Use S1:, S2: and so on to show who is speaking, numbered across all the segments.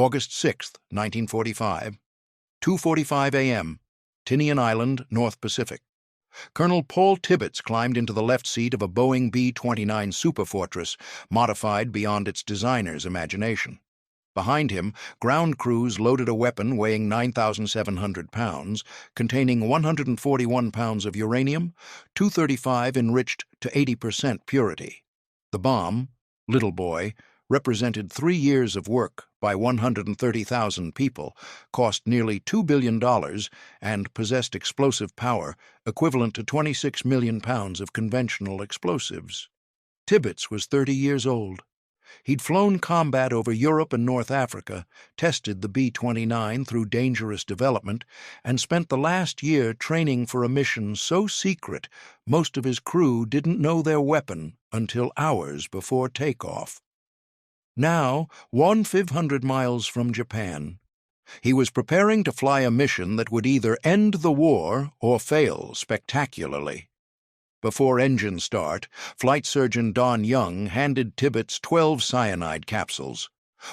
S1: August 6, 1945, 2:45 a.m., Tinian Island, North Pacific. Colonel Paul Tibbets climbed into the left seat of a Boeing B-29 Superfortress, modified beyond its designer's imagination. Behind him, ground crews loaded a weapon weighing 9,700 pounds, containing 141 pounds of uranium, 235 enriched to 80% purity. The bomb, Little Boy, represented 3 years of work by 130,000 people, cost nearly $2 billion, and possessed explosive power equivalent to 26 million pounds of conventional explosives. Tibbets was 30 years old. He'd flown combat over Europe and North Africa, tested the B-29 through dangerous development, and spent the last year training for a mission so secret most of his crew didn't know their weapon until hours before takeoff. Now, 1,500 miles from Japan, he was preparing to fly a mission that would either end the war or fail spectacularly. Before engine start, Flight Surgeon Don Young handed Tibbets 12 cyanide capsules,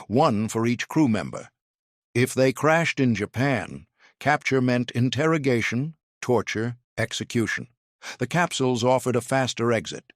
S1: one for each crew member. If they crashed in Japan, capture meant interrogation, torture, execution. The capsules offered a faster exit.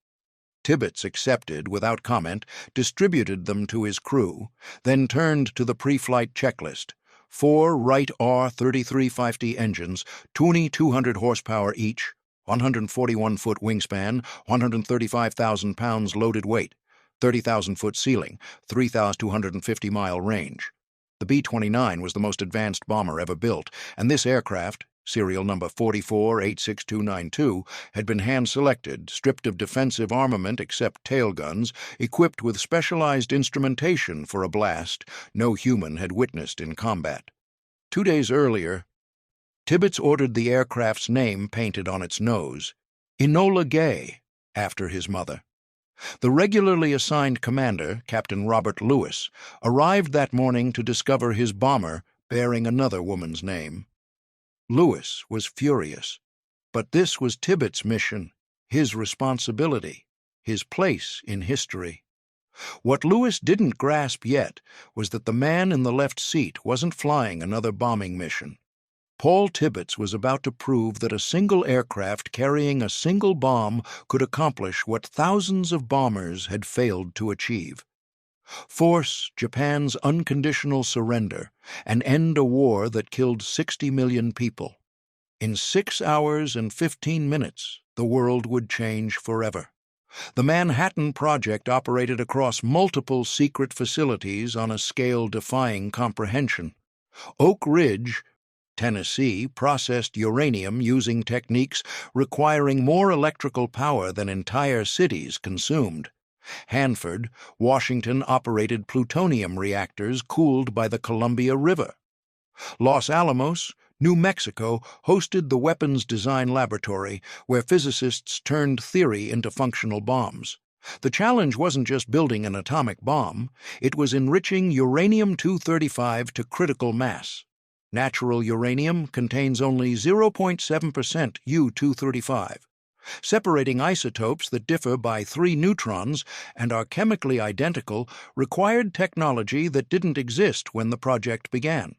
S1: Tibbets accepted without comment, distributed them to his crew, then turned to the pre-flight checklist. 4 Wright R-3350 engines, 200 horsepower each, 141-foot wingspan, 135,000 pounds loaded weight, 30,000-foot ceiling, 3,250-mile range. The B-29 was the most advanced bomber ever built, and this aircraft, serial number 4486292, had been hand-selected, stripped of defensive armament except tail guns, equipped with specialized instrumentation for a blast no human had witnessed in combat. 2 days earlier, Tibbets ordered the aircraft's name painted on its nose, Enola Gay, after his mother. The regularly assigned commander, Captain Robert Lewis, arrived that morning to discover his bomber bearing another woman's name. Lewis was furious, but this was Tibbets' mission, his responsibility, his place in history. What Lewis didn't grasp yet was that the man in the left seat wasn't flying another bombing mission. Paul Tibbets was about to prove that a single aircraft carrying a single bomb could accomplish what thousands of bombers had failed to achieve: force Japan's unconditional surrender and end a war that killed 60 million people. In 6 hours and 15 minutes, the world would change forever. The Manhattan Project operated across multiple secret facilities on a scale defying comprehension. Oak Ridge, Tennessee, processed uranium using techniques requiring more electrical power than entire cities consumed. Hanford, Washington operated plutonium reactors cooled by the Columbia River. Los Alamos, New Mexico, hosted the weapons design laboratory where physicists turned theory into functional bombs. The challenge wasn't just building an atomic bomb, it was enriching uranium-235 to critical mass. Natural uranium contains only 0.7% U-235. Separating isotopes that differ by 3 neutrons and are chemically identical required technology that didn't exist when the project began.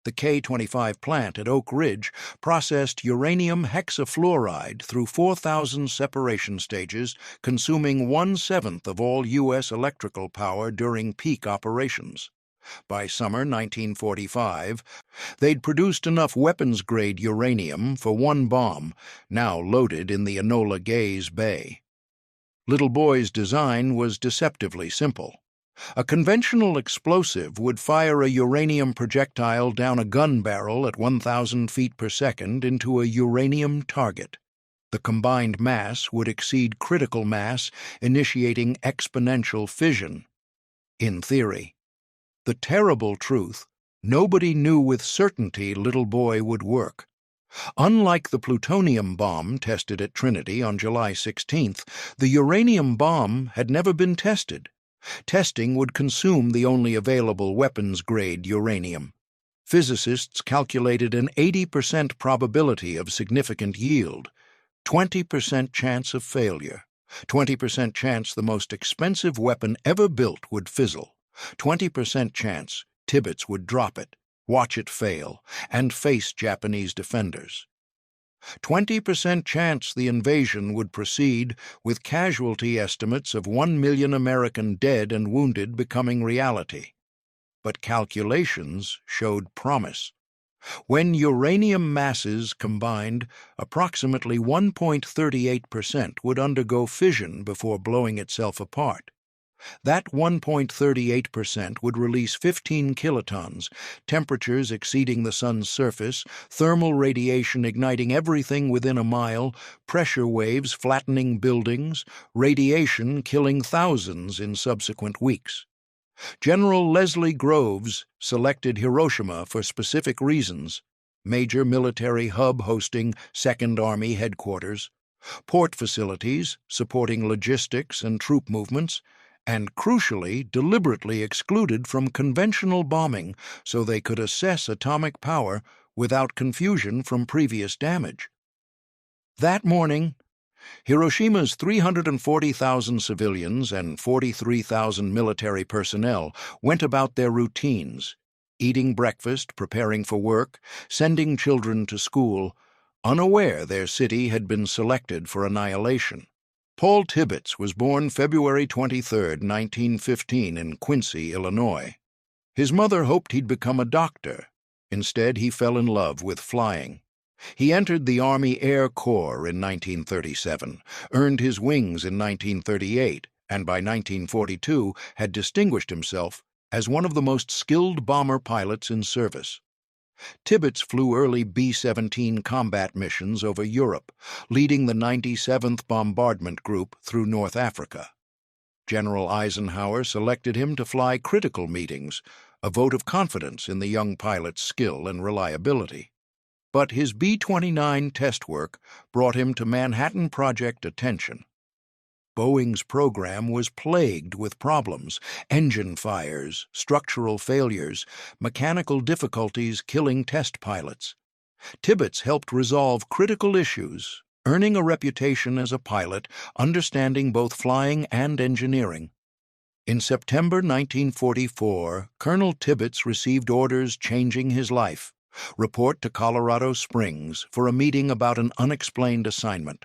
S1: The K-25 plant at Oak Ridge processed uranium hexafluoride through 4,000 separation stages, consuming 1/7 of all U.S. electrical power during peak operations. By summer 1945, they'd produced enough weapons-grade uranium for 1 bomb, now loaded in the Enola Gay's bay. Little Boy's design was deceptively simple. A conventional explosive would fire a uranium projectile down a gun barrel at 1,000 feet per second into a uranium target. The combined mass would exceed critical mass, initiating exponential fission. In theory. The terrible truth, nobody knew with certainty Little Boy would work. Unlike the plutonium bomb tested at Trinity on July 16th, the uranium bomb had never been tested. Testing would consume the only available weapons-grade uranium. Physicists calculated an 80% probability of significant yield, 20% chance of failure, 20% chance the most expensive weapon ever built would fizzle, 20% chance Tibbets would drop it, watch it fail, and face Japanese defenders. 20% chance the invasion would proceed, with casualty estimates of 1 million American dead and wounded becoming reality. But calculations showed promise. When uranium masses combined, approximately 1.38% would undergo fission before blowing itself apart. That 1.38% would release 15 kilotons, temperatures exceeding the sun's surface, thermal radiation igniting everything within a mile, pressure waves flattening buildings, radiation killing thousands in subsequent weeks. General Leslie Groves selected Hiroshima for specific reasons: major military hub hosting 2nd Army headquarters, port facilities supporting logistics and troop movements, and crucially deliberately excluded from conventional bombing so they could assess atomic power without confusion from previous damage. That morning, Hiroshima's 340,000 civilians and 43,000 military personnel went about their routines, eating breakfast, preparing for work, sending children to school, unaware their city had been selected for annihilation. Paul Tibbets was born February 23, 1915, in Quincy, Illinois. His mother hoped he'd become a doctor. Instead, he fell in love with flying. He entered the Army Air Corps in 1937, earned his wings in 1938, and by 1942 had distinguished himself as one of the most skilled bomber pilots in service. Tibbets flew early B-17 combat missions over Europe, leading the 97th Bombardment Group through North Africa. General Eisenhower selected him to fly critical meetings, a vote of confidence in the young pilot's skill and reliability. But his B-29 test work brought him to Manhattan Project attention. Boeing's program was plagued with problems: engine fires, structural failures, mechanical difficulties killing test pilots. Tibbets helped resolve critical issues, earning a reputation as a pilot understanding both flying and engineering. In September 1944, Colonel Tibbets received orders changing his life: report to Colorado Springs for a meeting about an unexplained assignment.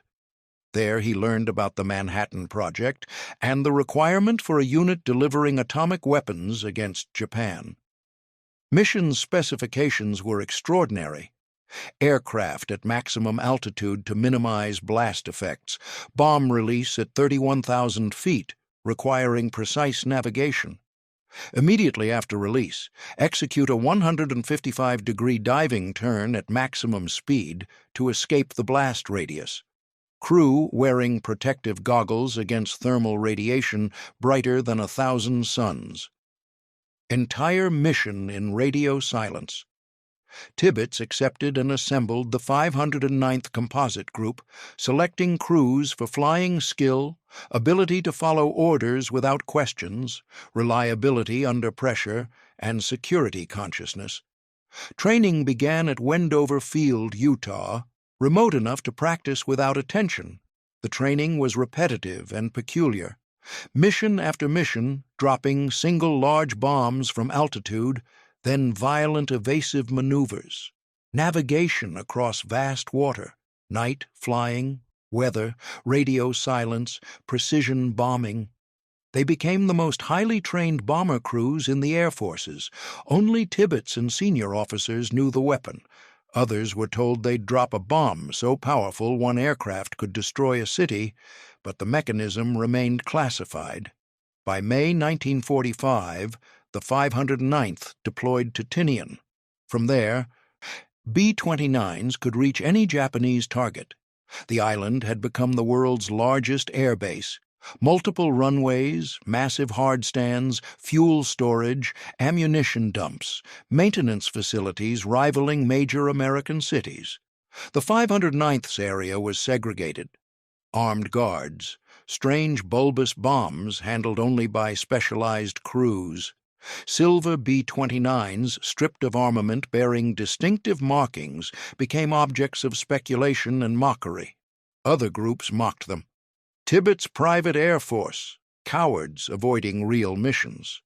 S1: There he learned about the Manhattan Project and the requirement for a unit delivering atomic weapons against Japan. Mission specifications were extraordinary: aircraft at maximum altitude to minimize blast effects, bomb release at 31,000 feet, requiring precise navigation. Immediately after release, execute a 155-degree diving turn at maximum speed to escape the blast radius. Crew wearing protective goggles against thermal radiation brighter than 1,000 suns. Entire mission in radio silence. Tibbets accepted and assembled the 509th Composite Group, selecting crews for flying skill, ability to follow orders without questions, reliability under pressure, and security consciousness. Training began at Wendover Field, Utah, remote enough to practice without attention. The training was repetitive and peculiar. Mission after mission, dropping single large bombs from altitude, then violent evasive maneuvers, navigation across vast water, night flying, weather, radio silence, precision bombing. They became the most highly trained bomber crews in the air forces. Only Tibbets and senior officers knew the weapon. Others were told they'd drop a bomb so powerful one aircraft could destroy a city, but the mechanism remained classified. By May 1945, the 509th deployed to Tinian. From there, B-29s could reach any Japanese target. The island had become the world's largest air base. Multiple runways, massive hardstands, fuel storage, ammunition dumps, maintenance facilities rivaling major American cities. The 509th's area was segregated. Armed guards, strange bulbous bombs handled only by specialized crews. Silver B-29s, stripped of armament bearing distinctive markings, became objects of speculation and mockery. Other groups mocked them. Tibbets' private air force, cowards avoiding real missions.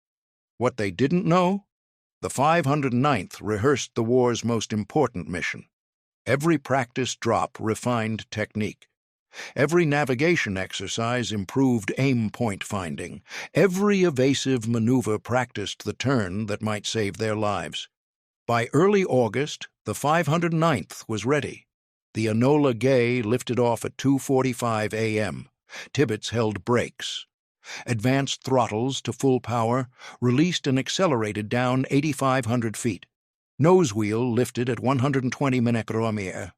S1: What they didn't know? The 509th rehearsed the war's most important mission. Every practice drop refined technique. Every navigation exercise improved aim point finding. Every evasive maneuver practiced the turn that might save their lives. By early August, the 509th was ready. The Enola Gay lifted off at 2:45 a.m. Tibbets held brakes, advanced throttles to full power, released and accelerated down 8,500 feet. Nose wheel lifted at 120 km/h.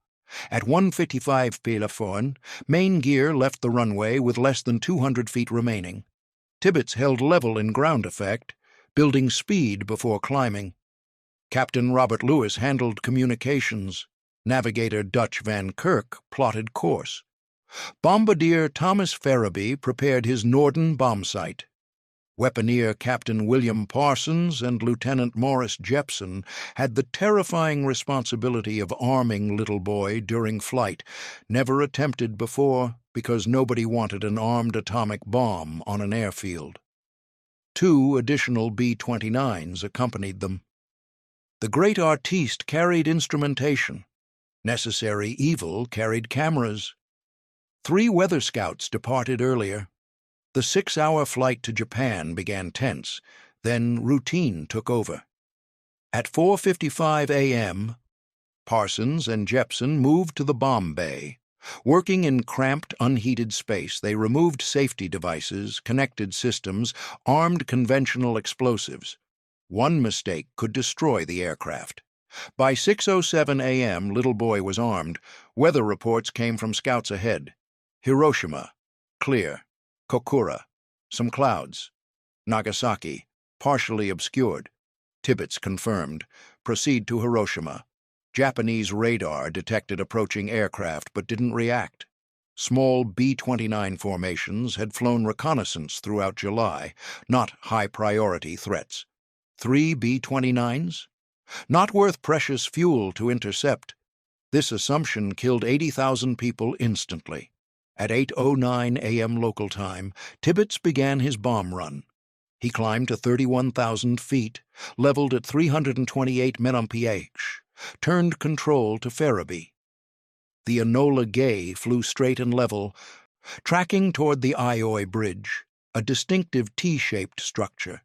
S1: At 1:55 p.m, main gear left the runway with less than 200 feet remaining. Tibbets held level in ground effect, building speed before climbing. Captain Robert Lewis handled communications. Navigator Dutch Van Kirk plotted course. Bombardier Thomas Farabee prepared his Norden bomb sight. Weaponeer Captain William Parsons and Lieutenant Morris Jepson had the terrifying responsibility of arming Little Boy during flight, never attempted before because nobody wanted an armed atomic bomb on an airfield. 2 additional B-29s accompanied them. The great artiste carried instrumentation. Necessary Evil carried cameras. 3 weather scouts departed earlier. The 6-hour flight to Japan began tense, then routine took over. At 4:55 a.m., Parsons and Jepson moved to the bomb bay. Working in cramped, unheated space, they removed safety devices, connected systems, armed conventional explosives. One mistake could destroy the aircraft. By 6:07 a.m., Little Boy was armed. Weather reports came from scouts ahead. Hiroshima, clear. Kokura, some clouds. Nagasaki, partially obscured. Tibbets confirmed. Proceed to Hiroshima. Japanese radar detected approaching aircraft but didn't react. Small B-29 formations had flown reconnaissance throughout July, not high-priority threats. 3 B-29s? Not worth precious fuel to intercept. This assumption killed 80,000 people instantly. At 8:09 a.m. local time, Tibbets began his bomb run. He climbed to 31,000 feet, leveled at 328 mph, turned control to Farabee. The Enola Gay flew straight and level, tracking toward the Ioi Bridge, a distinctive T-shaped structure.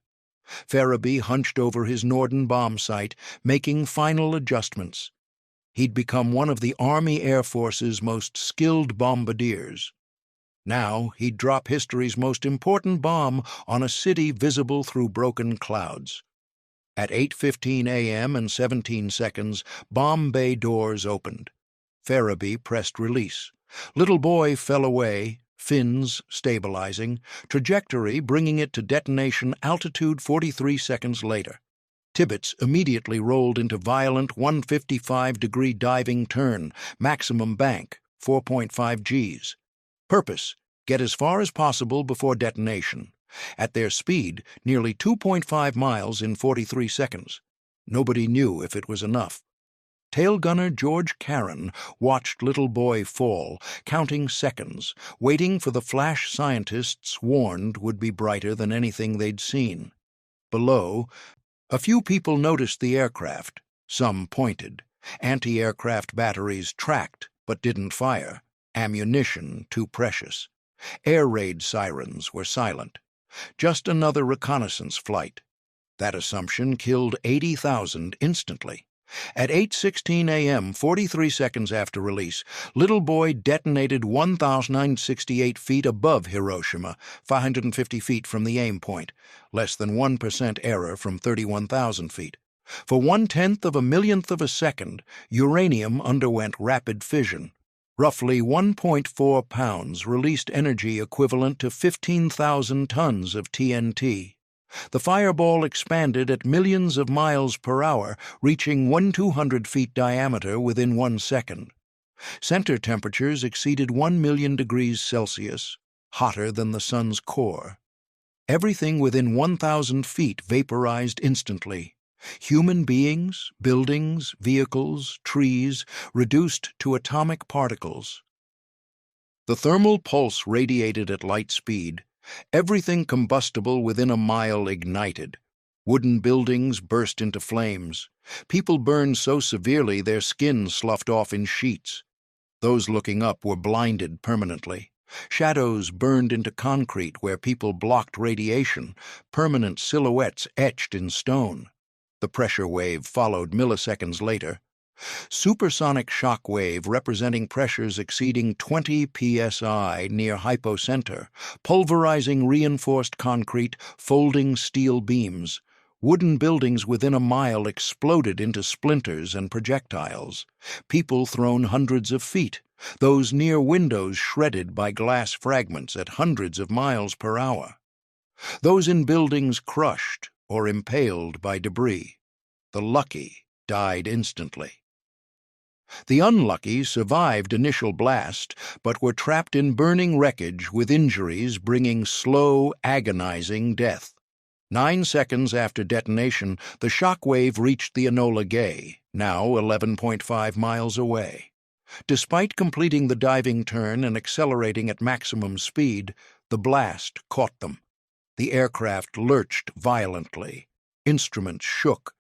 S1: Farabee hunched over his Norden bomb sight, making final adjustments. He'd become one of the Army Air Force's most skilled bombardiers. Now he'd drop history's most important bomb on a city visible through broken clouds. At 8:15 a.m. and 17 seconds, bomb bay doors opened. Farabee pressed release. Little Boy fell away, fins stabilizing, trajectory bringing it to detonation altitude 43 seconds later. Tibbets immediately rolled into violent 155-degree diving turn, maximum bank, 4.5 Gs. Purpose, get as far as possible before detonation. At their speed, nearly 2.5 miles in 43 seconds. Nobody knew if it was enough. Tail gunner George Caron watched Little Boy fall, counting seconds, waiting for the flash scientists warned would be brighter than anything they'd seen. Below, a few people noticed the aircraft. Some pointed. Anti-aircraft batteries tracked but didn't fire. Ammunition too precious. Air raid sirens were silent. Just another reconnaissance flight. That assumption killed 80,000 instantly. At 8:16 a.m., 43 seconds after release, Little Boy detonated 1,968 feet above Hiroshima, 550 feet from the aim point, less than 1% error from 31,000 feet. For 1/10 of a millionth of a second, uranium underwent rapid fission. Roughly 1.4 pounds released energy equivalent to 15,000 tons of TNT. The fireball expanded at millions of miles per hour, reaching 1,200 feet diameter within 1 second. Center temperatures exceeded 1 million degrees Celsius, hotter than the sun's core. Everything within 1,000 feet vaporized instantly. Human beings, buildings, vehicles, trees, reduced to atomic particles. The thermal pulse radiated at light speed. Everything combustible within a mile ignited. Wooden buildings burst into flames. People burned so severely their skin sloughed off in sheets. Those looking up were blinded permanently. Shadows burned into concrete where people blocked radiation, permanent silhouettes etched in stone. The pressure wave followed milliseconds later. Supersonic shock wave representing pressures exceeding 20 psi near hypocenter, pulverizing reinforced concrete, folding steel beams. Wooden buildings within a mile exploded into splinters and projectiles. People thrown hundreds of feet, those near windows shredded by glass fragments at hundreds of miles per hour. Those in buildings crushed or impaled by debris. The lucky died instantly. The unlucky survived initial blast, but were trapped in burning wreckage with injuries bringing slow, agonizing death. 9 seconds after detonation, the shock wave reached the Enola Gay, now 11.5 miles away. Despite completing the diving turn and accelerating at maximum speed, the blast caught them. The aircraft lurched violently. Instruments shook.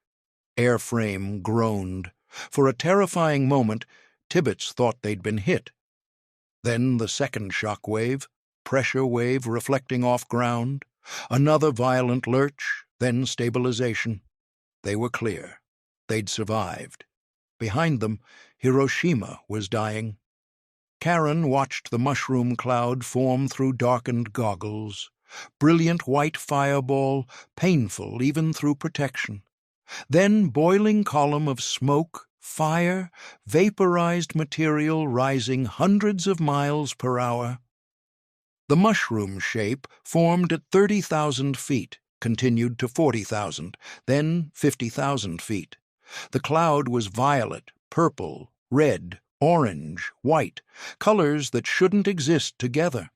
S1: Airframe groaned. For a terrifying moment, Tibbets thought they'd been hit. Then the second shock wave, pressure wave reflecting off ground, another violent lurch, then stabilization. They were clear. They'd survived. Behind them, Hiroshima was dying. Karen watched the mushroom cloud form through darkened goggles. Brilliant white fireball, painful even through protection. Then boiling column of smoke, fire, vaporized material rising hundreds of miles per hour. The mushroom shape formed at 30,000 feet, continued to 40,000, then 50,000 feet. The cloud was violet, purple, red, orange, white, colors that shouldn't exist together.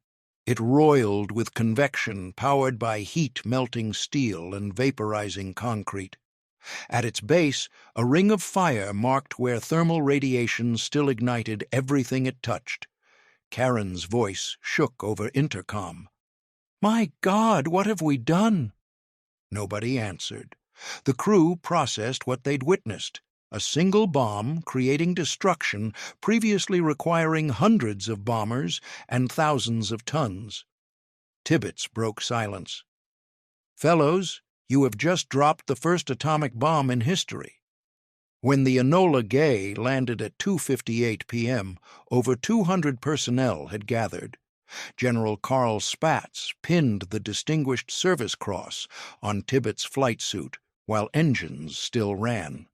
S1: It roiled with convection powered by heat melting steel and vaporizing concrete. At its base, a ring of fire marked where thermal radiation still ignited everything it touched. Karen's voice shook over intercom. "My God, what have we done?" Nobody answered. The crew processed what they'd witnessed. A single bomb creating destruction previously requiring hundreds of bombers and thousands of tons. Tibbets broke silence. "Fellows, you have just dropped the first atomic bomb in history." When the Enola Gay landed at 2:58 p.m., over 200 personnel had gathered. General Carl Spaatz pinned the Distinguished Service Cross on Tibbets' flight suit while engines still ran.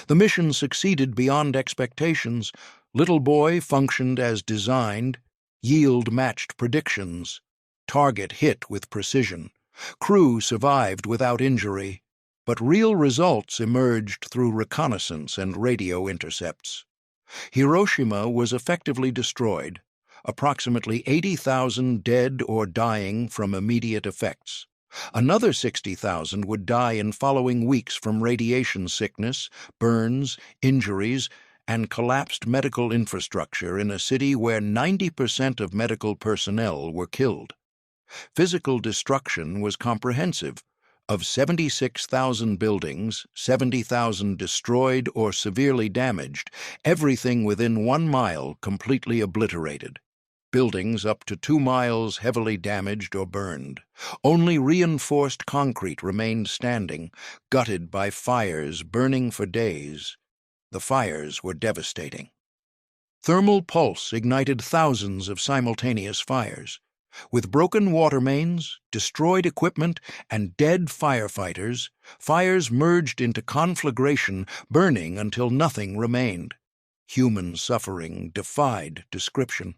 S1: The mission succeeded beyond expectations. Little Boy functioned as designed. Yield matched predictions. Target hit with precision. Crew survived without injury. But real results emerged through reconnaissance and radio intercepts. Hiroshima was effectively destroyed, approximately 80,000 dead or dying from immediate effects. Another 60,000 would die in following weeks from radiation sickness, burns, injuries, and collapsed medical infrastructure in a city where 90% of medical personnel were killed. Physical destruction was comprehensive. Of 76,000 buildings, 70,000 destroyed or severely damaged, everything within 1 mile completely obliterated. Buildings up to 2 miles heavily damaged or burned. Only reinforced concrete remained standing, gutted by fires burning for days. The fires were devastating. Thermal pulse ignited thousands of simultaneous fires. With broken water mains, destroyed equipment, and dead firefighters, fires merged into conflagration, burning until nothing remained. Human suffering defied description.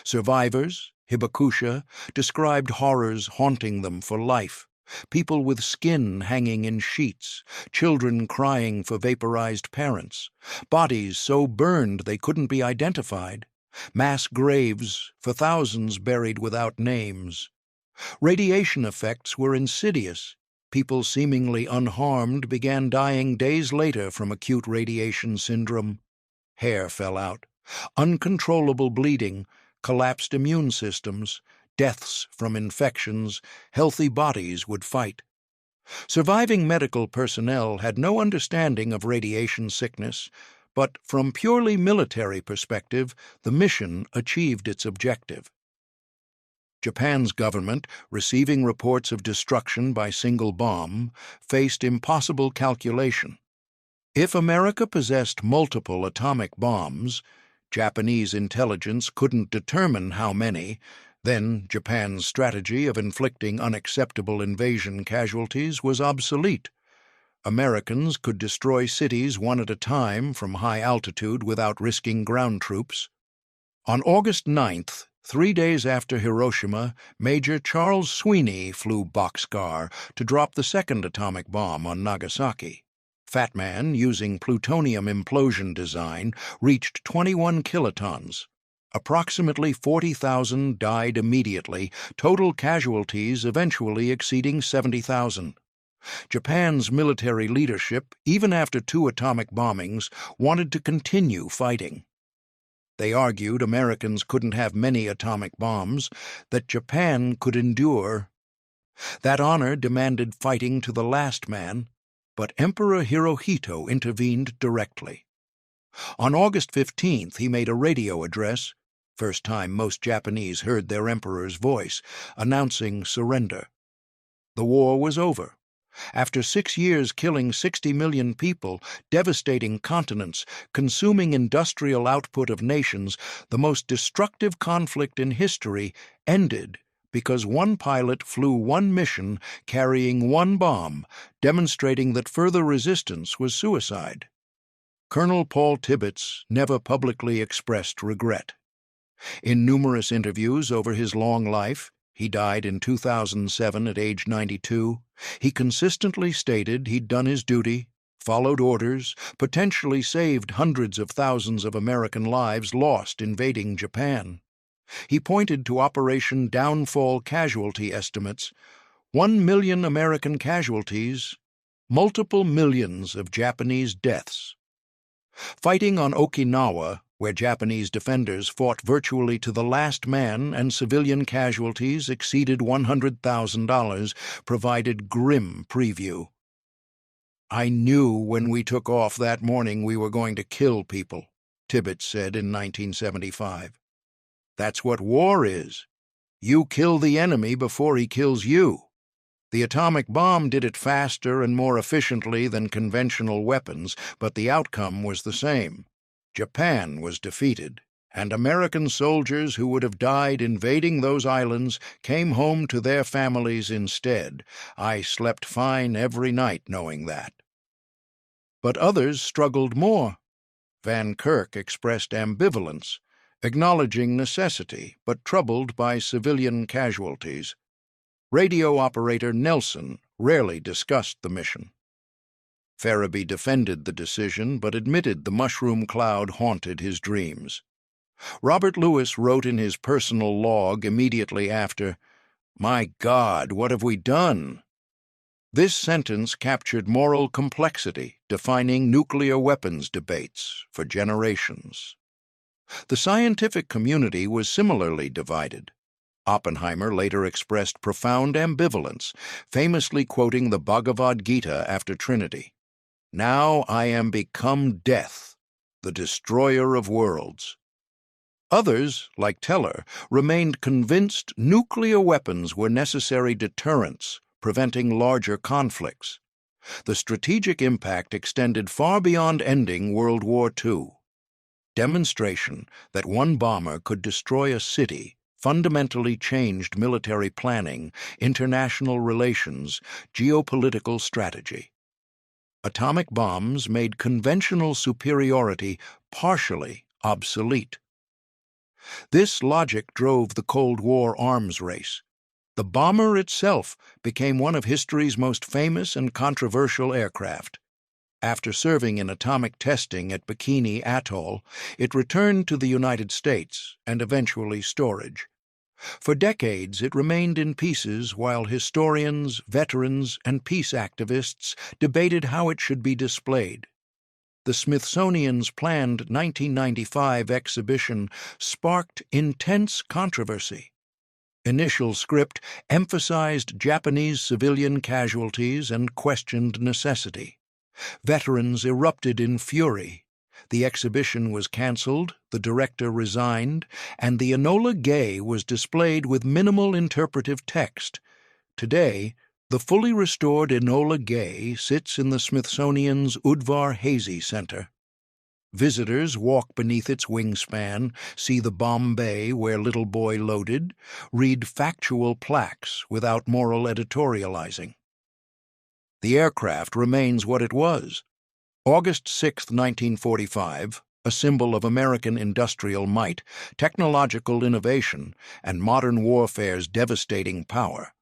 S1: Survivors, Hibakusha, described horrors haunting them for life. People with skin hanging in sheets, children crying for vaporized parents, bodies so burned they couldn't be identified. Mass graves for thousands buried without names. Radiation effects were insidious. People seemingly unharmed began dying days later from acute radiation syndrome. Hair fell out. Uncontrollable bleeding, collapsed immune systems, deaths from infections. Healthy bodies would fight. Surviving medical personnel had no understanding of radiation sickness, but from purely military perspective, the mission achieved its objective. Japan's government, receiving reports of destruction by single bomb, faced impossible calculation. If America possessed multiple atomic bombs, Japanese intelligence couldn't determine how many. Then Japan's strategy of inflicting unacceptable invasion casualties was obsolete. Americans could destroy cities one at a time from high altitude without risking ground troops. On August 9th, 3 days after Hiroshima, Major Charles Sweeney flew Bockscar to drop the second atomic bomb on Nagasaki. Fat Man, using plutonium implosion design, reached 21 kilotons. Approximately 40,000 died immediately, total casualties eventually exceeding 70,000. Japan's military leadership, even after 2 atomic bombings, wanted to continue fighting. They argued Americans couldn't have many atomic bombs, that Japan could endure. That honor demanded fighting to the last man, but Emperor Hirohito intervened directly. On August 15th, he made a radio address, first time most Japanese heard their emperor's voice, announcing surrender. The war was over. After 6 years killing 60 million people, devastating continents, consuming industrial output of nations, the most destructive conflict in history ended because one pilot flew one mission carrying one bomb, demonstrating that further resistance was suicide. Colonel Paul Tibbets never publicly expressed regret. In numerous interviews over his long life, he died in 2007 at age 92, he consistently stated he'd done his duty, followed orders, potentially saved hundreds of thousands of American lives lost invading Japan. He pointed to Operation Downfall casualty estimates, 1 million American casualties, multiple millions of Japanese deaths. Fighting on Okinawa, where Japanese defenders fought virtually to the last man and civilian casualties exceeded $100,000, provided grim preview. "I knew when we took off that morning we were going to kill people," Tibbets said in 1975. "That's what war is. You kill the enemy before he kills you. The atomic bomb did it faster and more efficiently than conventional weapons, but the outcome was the same. Japan was defeated, and American soldiers who would have died invading those islands came home to their families instead. I slept fine every night knowing that." But others struggled more. Van Kirk expressed ambivalence, acknowledging necessity but troubled by civilian casualties. Radio operator Nelson rarely discussed the mission. Farabee defended the decision but admitted the mushroom cloud haunted his dreams. Robert Lewis wrote in his personal log immediately after, "My God, what have we done?" This sentence captured moral complexity, defining nuclear weapons debates for generations. The scientific community was similarly divided. Oppenheimer later expressed profound ambivalence, famously quoting the Bhagavad Gita after Trinity. "Now I am become death, the destroyer of worlds." Others, like Teller, remained convinced nuclear weapons were necessary deterrents, preventing larger conflicts. The strategic impact extended far beyond ending World War II. Demonstration that one bomber could destroy a city fundamentally changed military planning, international relations, geopolitical strategy. Atomic bombs made conventional superiority partially obsolete. This logic drove the Cold War arms race. The bomber itself became one of history's most famous and controversial aircraft. After serving in atomic testing at Bikini Atoll, it returned to the United States and eventually storage. For decades, it remained in pieces while historians, veterans, and peace activists debated how it should be displayed. The Smithsonian's planned 1995 exhibition sparked intense controversy. Initial script emphasized Japanese civilian casualties and questioned necessity. Veterans erupted in fury. The exhibition was cancelled, the director resigned, and the Enola Gay was displayed with minimal interpretive text. Today, the fully restored Enola Gay sits in the Smithsonian's Udvar Hazy Center. Visitors walk beneath its wingspan, see the bomb bay where little boy loaded, read factual plaques without moral editorializing. The aircraft remains what it was. August 6, 1945, a symbol of American industrial might, technological innovation, and modern warfare's devastating power.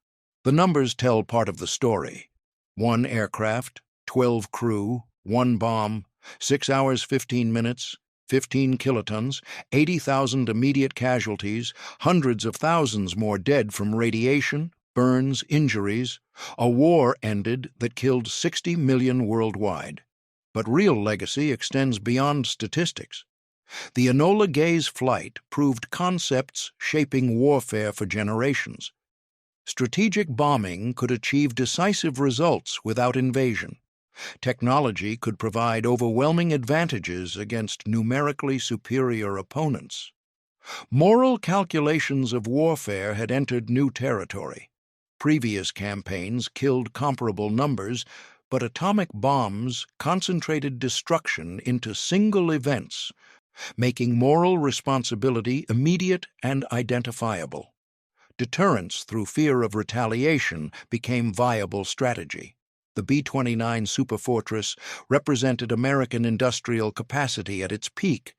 S1: The numbers tell part of the story. 1 aircraft, 12 crew, 1 bomb, 6 hours 15 minutes, 15 kilotons, 80,000 immediate casualties, hundreds of thousands more dead from radiation, burns, injuries. A war ended that killed 60 million worldwide. But real legacy extends beyond statistics. The Enola Gay's flight proved concepts shaping warfare for generations. Strategic bombing could achieve decisive results without invasion. Technology could provide overwhelming advantages against numerically superior opponents. Moral calculations of warfare had entered new territory. Previous campaigns killed comparable numbers, but atomic bombs concentrated destruction into single events, making moral responsibility immediate and identifiable. Deterrence through fear of retaliation became viable strategy. The B-29 Superfortress represented American industrial capacity at its peak.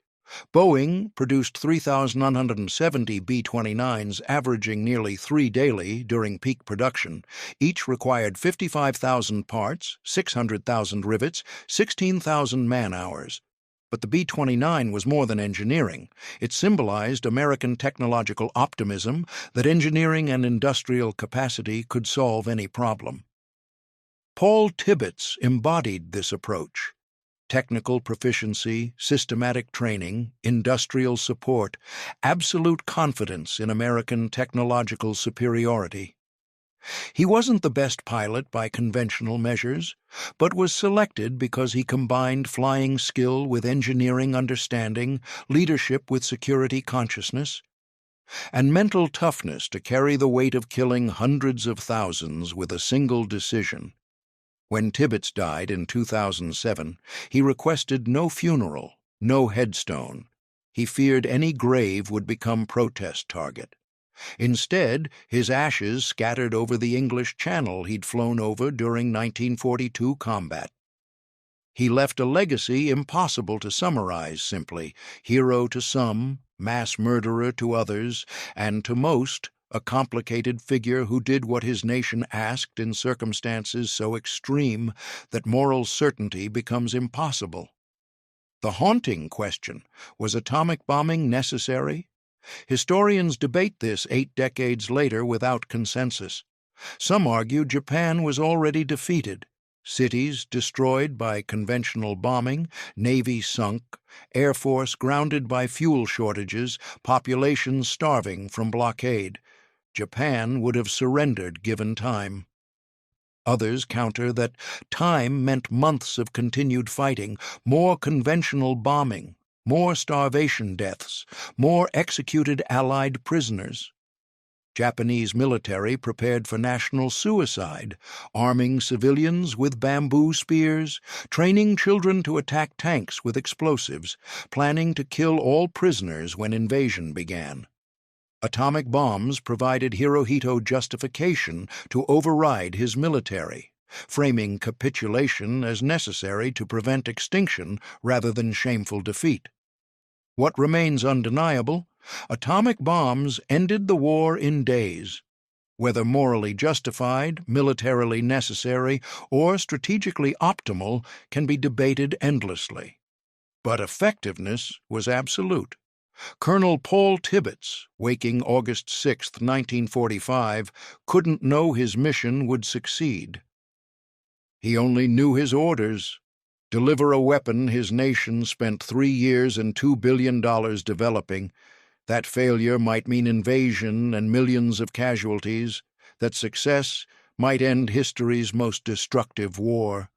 S1: Boeing produced 3,970 B-29s, averaging nearly 3 daily during peak production. Each required 55,000 parts, 600,000 rivets, 16,000 man-hours. But the B-29 was more than engineering. It symbolized American technological optimism that engineering and industrial capacity could solve any problem. Paul Tibbets embodied this approach. Technical proficiency, systematic training, industrial support, absolute confidence in American technological superiority. He wasn't the best pilot by conventional measures, but was selected because he combined flying skill with engineering understanding, leadership with security consciousness, and mental toughness to carry the weight of killing hundreds of thousands with a single decision. When Tibbets died in 2007, he requested no funeral, no headstone. He feared any grave would become protest target. Instead, his ashes scattered over the English Channel he'd flown over during 1942 combat. He left a legacy impossible to summarize simply: hero to some, mass murderer to others, and to most, a complicated figure who did what his nation asked in circumstances so extreme that moral certainty becomes impossible. The haunting question: was atomic bombing necessary? Historians debate this 8 decades later without consensus. Some argue Japan was already defeated. Cities destroyed by conventional bombing, navy sunk, air force grounded by fuel shortages, populations starving from blockade. Japan would have surrendered given time. Others counter that time meant months of continued fighting, more conventional bombing, more starvation deaths, more executed Allied prisoners. Japanese military prepared for national suicide, arming civilians with bamboo spears, training children to attack tanks with explosives, planning to kill all prisoners when invasion began. Atomic bombs provided Hirohito justification to override his military, framing capitulation as necessary to prevent extinction rather than shameful defeat. What remains undeniable? Atomic bombs ended the war in days. Whether morally justified, militarily necessary, or strategically optimal can be debated endlessly. But effectiveness was absolute. Colonel Paul Tibbets, waking August 6, 1945, couldn't know his mission would succeed. He only knew his orders: deliver a weapon his nation spent 3 years and $2 billion developing. That failure might mean invasion and millions of casualties, that success might end history's most destructive war.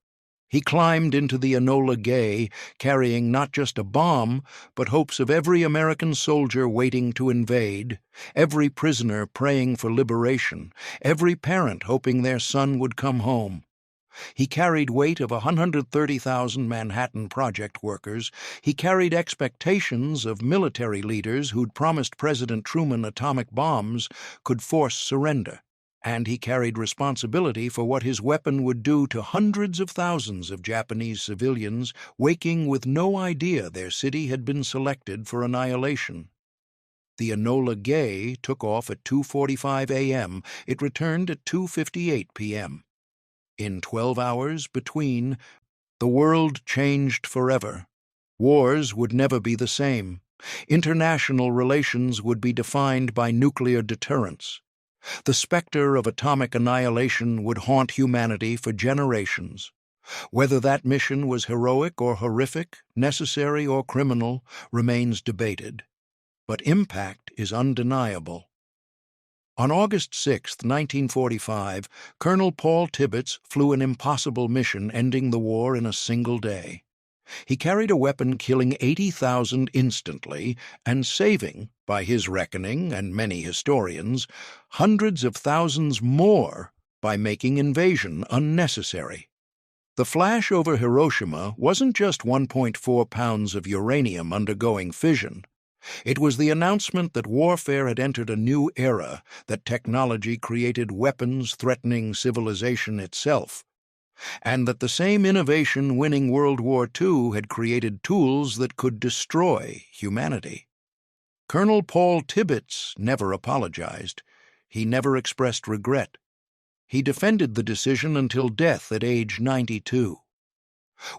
S1: He climbed into the Enola Gay, carrying not just a bomb, but hopes of every American soldier waiting to invade, every prisoner praying for liberation, every parent hoping their son would come home. He carried weight of 130,000 Manhattan Project workers. He carried expectations of military leaders who'd promised President Truman atomic bombs could force surrender. And he carried responsibility for what his weapon would do to hundreds of thousands of Japanese civilians waking with no idea their city had been selected for annihilation. The Enola Gay took off at 2:45 a.m. It returned at 2:58 p.m. In 12 hours between, the world changed forever. Wars would never be the same. International relations would be defined by nuclear deterrence. The specter of atomic annihilation would haunt humanity for generations. Whether that mission was heroic or horrific, necessary or criminal, remains debated. But impact is undeniable. On August 6, 1945, Colonel Paul Tibbets flew an impossible mission ending the war in a single day. He carried a weapon killing 80,000 instantly and saving, by his reckoning and many historians, hundreds of thousands more by making invasion unnecessary. The flash over Hiroshima wasn't just 1.4 pounds of uranium undergoing fission. It was the announcement that warfare had entered a new era, that technology created weapons threatening civilization itself, and that the same innovation winning World War II had created tools that could destroy humanity. Colonel Paul Tibbets never apologized. He never expressed regret. He defended the decision until death at age 92.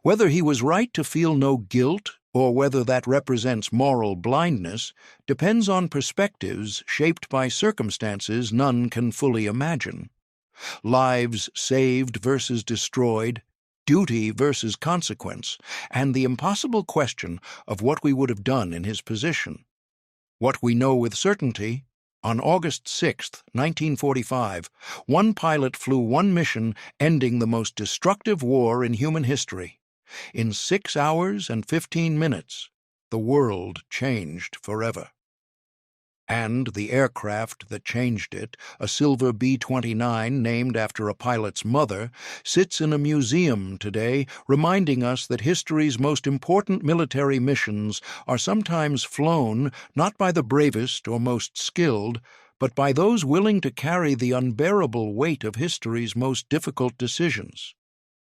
S1: Whether he was right to feel no guilt or whether that represents moral blindness depends on perspectives shaped by circumstances none can fully imagine. Lives saved versus destroyed, duty versus consequence, and the impossible question of what we would have done in his position. What we know with certainty: on August 6, 1945, one pilot flew one mission ending the most destructive war in human history. In 6 hours and 15 minutes, the world changed forever. And the aircraft that changed it, a silver B-29 named after a pilot's mother, sits in a museum today, reminding us that history's most important military missions are sometimes flown not by the bravest or most skilled, but by those willing to carry the unbearable weight of history's most difficult decisions.